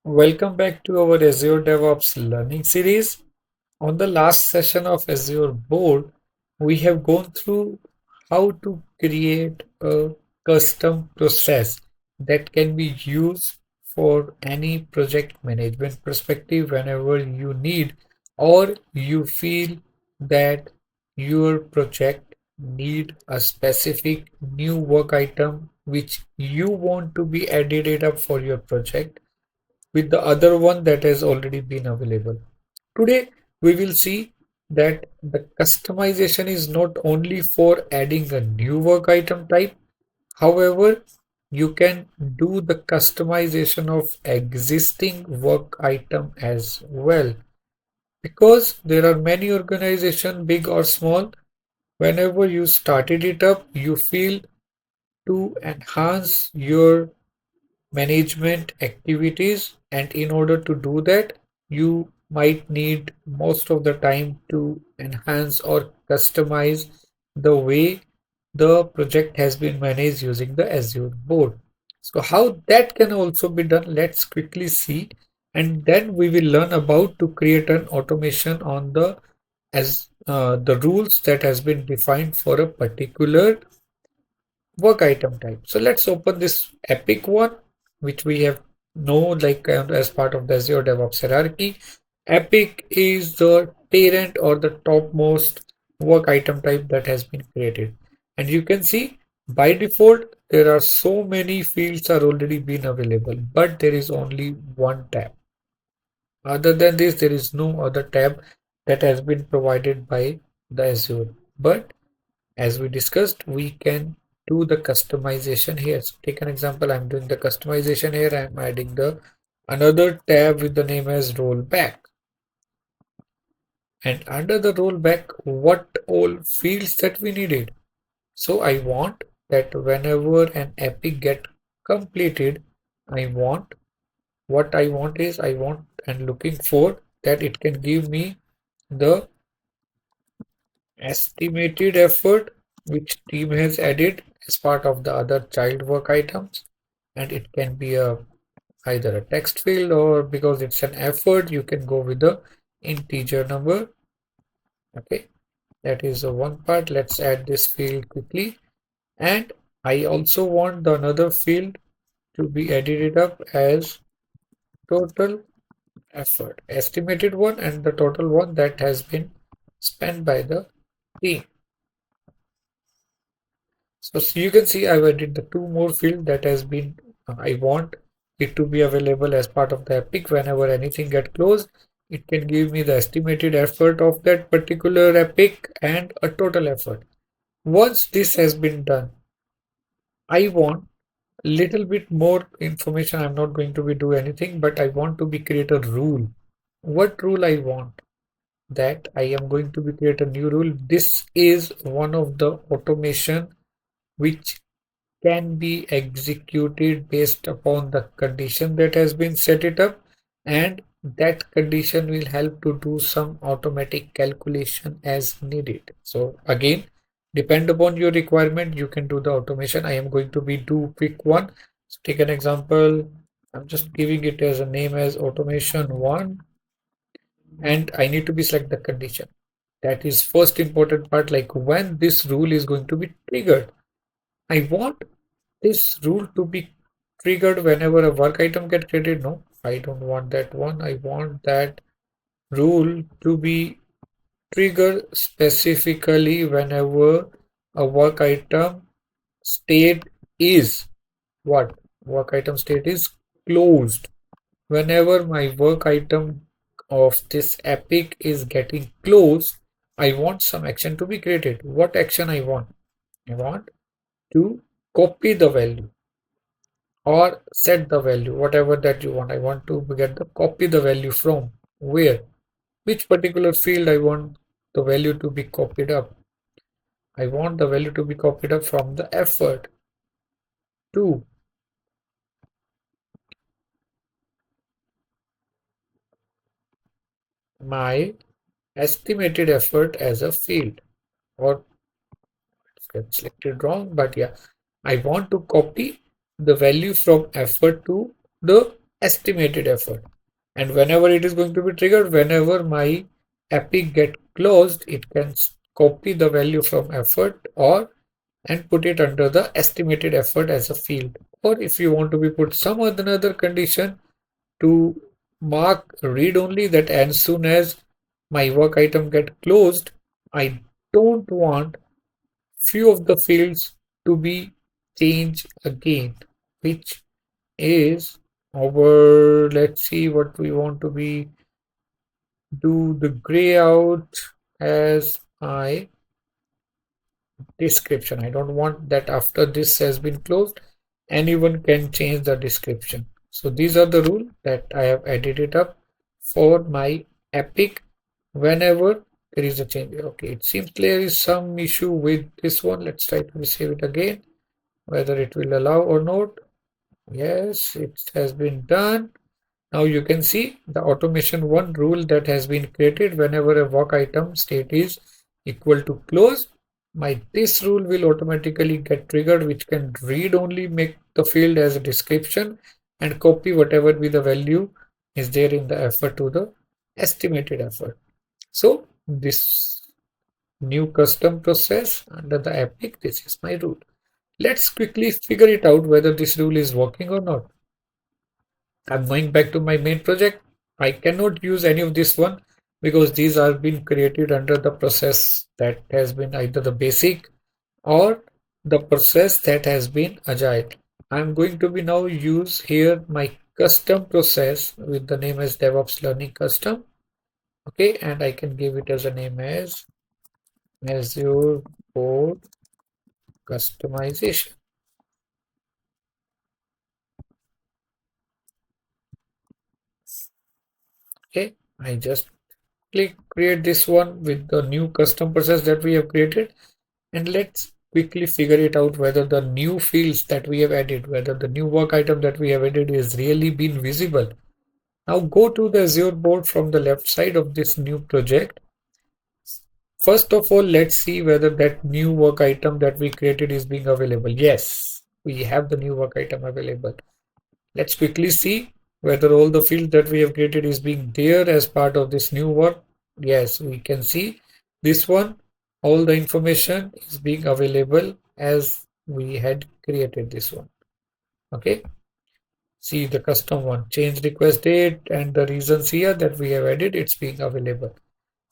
Welcome back to our Azure DevOps learning series. On the last session of Azure Board, we have gone through how to create a custom process that can be used for any project management perspective whenever you need or you feel that your project need a specific new work item which you want to be added it up for your project with the other one that has already been available. Today, we will see that the customization is not only for adding a new work item type, however, you can do the customization of existing work item as well. Because there are many organizations, big or small, whenever you started it up, you feel to enhance your management activities, and in order to do that you might need most of the time to enhance or customize the way the project has been managed using the Azure board. So how that can also be done, let's quickly see, and then we will learn about to create an automation on the rules that has been defined for a particular work item type. So let's open this Epic one, which we have know like as part of the Azure DevOps hierarchy. Epic is the parent or the topmost work item type that has been created. And you can see by default, there are so many fields are already been available, but there is only one tab. Other than this, there is no other tab that has been provided by the Azure. But as we discussed, we can do the customization here. So take an example, I'm doing the customization here. I'm adding the another tab with the name as rollback. And under the rollback, what all fields that we needed. So I want that whenever an epic get completed, I want what I want is I want and looking for that it can give me the estimated effort which team has added as part of the other child work items, and it can be a either a text field, or because it's an effort you can go with the integer number. Okay, that is one part. Let's add this field quickly, and I also want the another field to be added up as total effort, estimated one, and the total one that has been spent by the team. So you can see I've added the two more field that has been I want it to be available as part of the epic. Whenever anything get closed, it can give me the estimated effort of that particular epic and a total effort. Once this has been done, I want a little bit more information. I'm not going to be do anything, but I want to be create a rule. What rule I want? That I am going to be create a new rule. This is one of the automation which can be executed based upon the condition that has been set it up, and that condition will help to do some automatic calculation as needed. So again, depend upon your requirement, you can do the automation. I am going to be do quick one. So take an example. I'm just giving it as a name as automation one, and I need to be select the condition. That is first important part, like when this rule is going to be triggered. I want this rule to be triggered whenever a work item get created. No, I don't want that one. I want that rule to be triggered specifically whenever a work item state is what? Work item state is closed. Whenever my work item of this epic is getting closed, I want some action to be created. What action I want? I want to copy the value or set the value, whatever that you want. I want to get the copy the value from where, which particular field I want the value to be copied up. I want the value to be copied up from the effort to my estimated effort as a field, or it's get selected wrong, but yeah, I want to copy the value from effort to the estimated effort. And whenever it is going to be triggered, whenever my epic get closed, it can copy the value from effort or and put it under the estimated effort as a field. Or if you want to be put some other condition to mark read only, that as soon as my work item get closed, I don't want few of the fields to be changed again, which is our, let's see what we want to be, do the gray out as I description. I don't want that after this has been closed, anyone can change the description. So these are the rule that I have added it up for my epic whenever there is a change. Okay, it seems there is some issue with this one. Let's try to save it again, whether it will allow or not. Yes, it has been done. Now you can see the automation one rule that has been created. Whenever a work item state is equal to close, this rule will automatically get triggered, which can read only make the field as a description and copy whatever be the value is there in the effort to the estimated effort. So this new custom process under the epic, this is my rule. Let's quickly figure it out whether this rule is working or not. I'm going back to my main project. I cannot use any of this one because these are been created under the process that has been either the basic or the process that has been agile. I'm going to be now use here my custom process with the name as DevOps Learning Custom. Okay, and I can give it as a name as Azure Board Customization. Okay, I just click create this one with the new custom process that we have created, and let's quickly figure it out whether the new fields that we have added, whether the new work item that we have added is really been visible. Now go to the Azure board from the left side of this new project. First of all, let's see whether that new work item that we created is being available. Yes, we have the new work item available. Let's quickly see whether all the field that we have created is being there as part of this new work. Yes, we can see this one. All the information is being available as we had created this one. Okay. See the custom one, change request date and the reasons here that we have added, it's being available.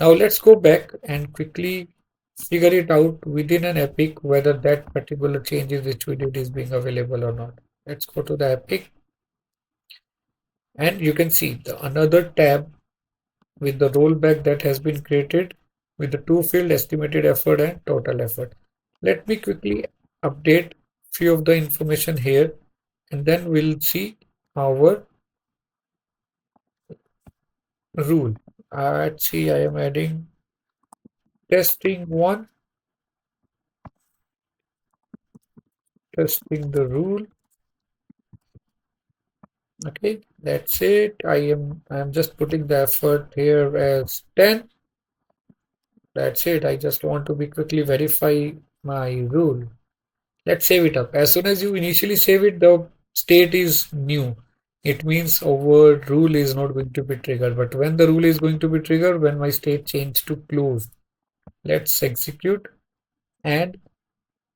Now let's go back and quickly figure it out within an epic whether that particular changes which we did is being available or not. Let's go to the epic. And you can see the another tab with the rollback that has been created with the two field estimated effort and total effort. Let me quickly update few of the information here and then we'll see our rule. Let's see, I am adding testing one, testing the rule. Okay, that's it. I am just putting the effort here as 10. That's it. I just want to be quickly verify my rule. Let's save it up. As soon as you initially save it, the state is new. It means our rule is not going to be triggered. But when the rule is going to be triggered, when my state change to close. Let's execute and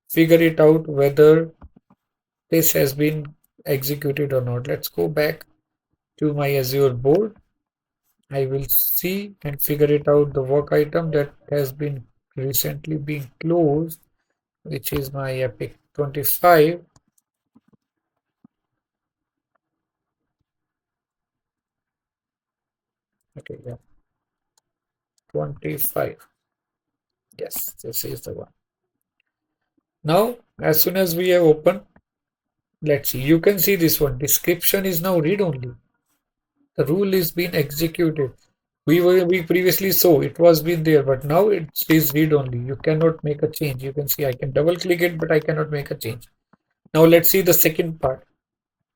figure it out whether this has been executed or not. Let's go back to my Azure board. I will see and figure it out the work item that has been recently been closed, which is my epic 25. Okay, yeah, 25. Yes, this is the one. Now, as soon as we have opened, let's see, you can see this one. Description is now read only. The rule is being executed. We previously saw it was been there, but now it is read only. You cannot make a change. You can see I can double click it, but I cannot make a change. Now let's see the second part.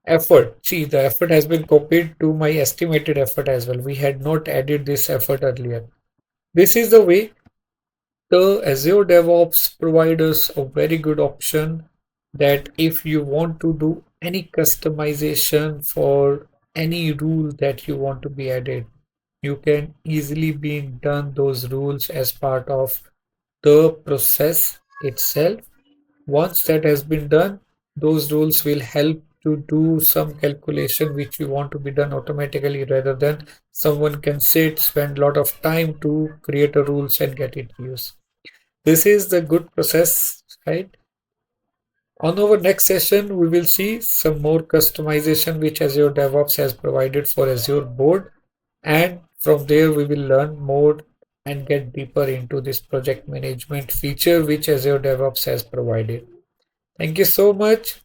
Effort. See, the effort has been copied to my estimated effort as well. We had not added this effort earlier. This is the way the Azure DevOps provides us a very good option that if you want to do any customization for any rule that you want to be added. You can easily be done those rules as part of the process itself. Once that has been done, those rules will help to do some calculation which we want to be done automatically rather than someone can sit, spend a lot of time to create a rules and get it used. This is the good process, right? On our next session, we will see some more customization which Azure DevOps has provided for Azure Board. And from there, we will learn more and get deeper into this project management feature which Azure DevOps has provided. Thank you so much.